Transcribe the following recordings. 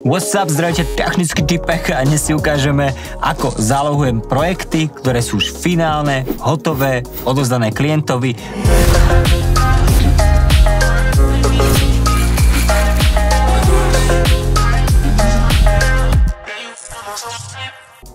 What's up, zdravite, technický typek a dnes si ukážeme, ako zálohujem projekty, ktoré sú už finálne, hotové, odovzdané klientovi.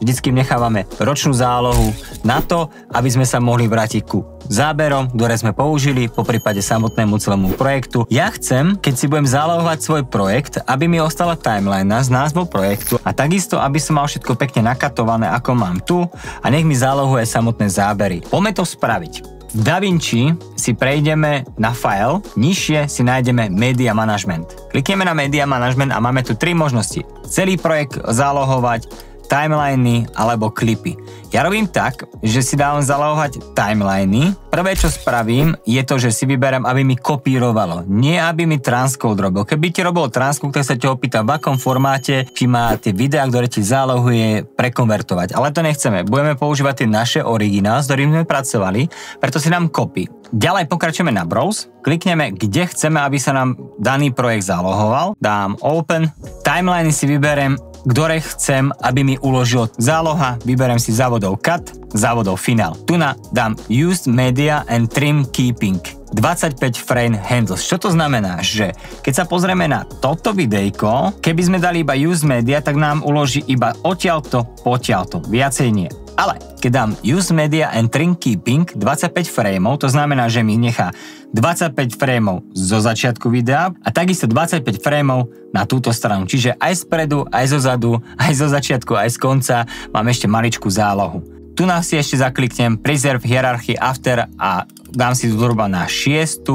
Vždycky nechávame ročnú zálohu na to, aby sme sa mohli vrátiť ku záberom, ktoré sme použili, poprípade samotnému celému projektu. Ja chcem, keď si budem zálohovať svoj projekt, aby mi ostala timeline s názvom projektu a takisto, aby som mal všetko pekne nakatované, ako mám tu, a nech mi zálohuje samotné zábery. Poďme to spraviť. V DaVinci si prejdeme na file, nižšie si nájdeme Media Management. Klikneme na Media Management a máme tu 3 možnosti. Celý projekt zálohovať, timeliny alebo klipy. Ja robím tak, že si dávam zálohovať timeliny. Prvé, čo spravím, je to, že si vyberiem, aby mi kopírovalo. Nie, aby mi transcode robil. Keby ti robil transcode, tak sa ťa opýtam, v akom formáte, či má tie videá, ktoré ti zálohuje, prekonvertovať. Ale to nechceme. Budeme používať tie naše originál, s ktorými sme pracovali, preto si dám copy. Ďalej pokračujeme na Browse, klikneme, kde chceme, aby sa nám daný projekt zálohoval. Dám Open, timeliny si vyberiem, ktoré chcem, aby mi uložil záloha, vyberiem si závodov Cut, závodov Final. Tu dám Used Media and Trim Keeping. 25 frame handles. Čo to znamená? Že keď sa pozrieme na toto videjko, keby sme dali iba Used Media, tak nám uloží iba odtiaľto, potiaľto. Viacej nie. Ale keď dám Use Media and Trim Keeping 25 frameov, to znamená, že mi nechá 25 frameov zo začiatku videa a takisto 25 frameov na túto stranu. Čiže aj spredu, aj zo zadu, aj zo začiatku, aj z konca mám ešte maličkú zálohu. Tu nás si ešte zakliknem Preserve Hierarchy After a dám si zhruba na 6.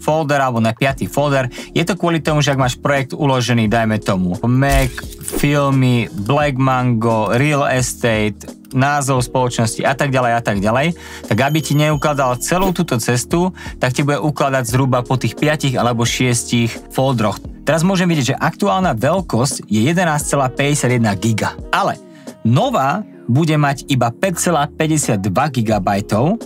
folder alebo na 5. folder. Je to kvôli tomu, že ak máš projekt uložený, dajme tomu Mac, filmy, Black Mango, Real Estate, názov spoločnosti a tak ďalej, tak aby ti neukladal celú túto cestu, tak ti bude ukladať zhruba po tých 5 alebo 6 foldroch. Teraz môžem vidieť, že aktuálna veľkosť je 11,51 giga, ale nová bude mať iba 5,52 GB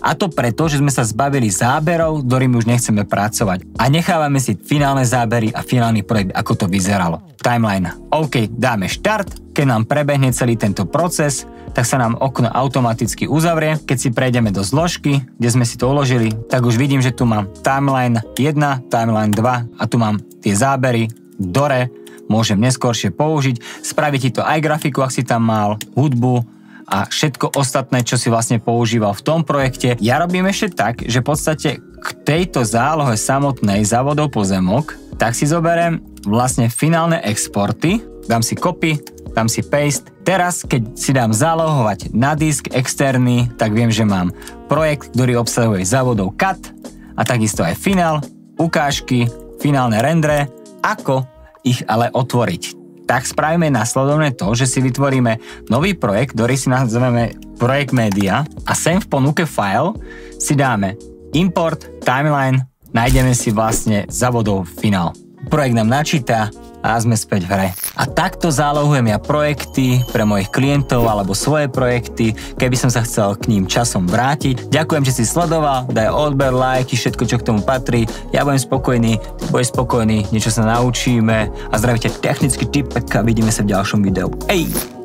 a to preto, že sme sa zbavili záberov, ktorými už nechceme pracovať a nechávame si finálne zábery a finálny projekt, ako to vyzeralo. Timeline. OK, dáme štart, keď nám prebehne celý tento proces, tak sa nám okno automaticky uzavrie. Keď si prejdeme do zložky, kde sme si to uložili, tak už vidím, že tu mám timeline 1, timeline 2 a tu mám tie zábery, ktoré môžem neskôršie použiť. Spraví ti to aj grafiku, ak si tam mal, hudbu a všetko ostatné, čo si vlastne používal v tom projekte. Ja robím ešte tak, že v podstate k tejto zálohe samotnej závodov pozemok, tak si zoberiem vlastne finálne exporty, dám si copy, dám si paste. Teraz, keď si dám zálohovať na disk externý, tak viem, že mám projekt, ktorý obsahuje závodov cut a takisto aj finál, ukážky, finálne rendre, ako ich ale otvoriť. Tak spravíme nasledovne to, že si vytvoríme nový projekt, ktorý si nazveme Projekt Media a sem v ponuke file si dáme Import, Timeline, nájdeme si vlastne závodov Final. Projekt nám načíta a sme späť v hre. A takto zálohujem ja projekty pre mojich klientov alebo svoje projekty, keby som sa chcel k ním časom vrátiť. Ďakujem, že si sledoval, daj odber, lajky, všetko, čo k tomu patrí. Ja budem spokojný, ty budeš spokojný, niečo sa naučíme a zdravíte technický typek a vidíme sa v ďalšom videu. Ej!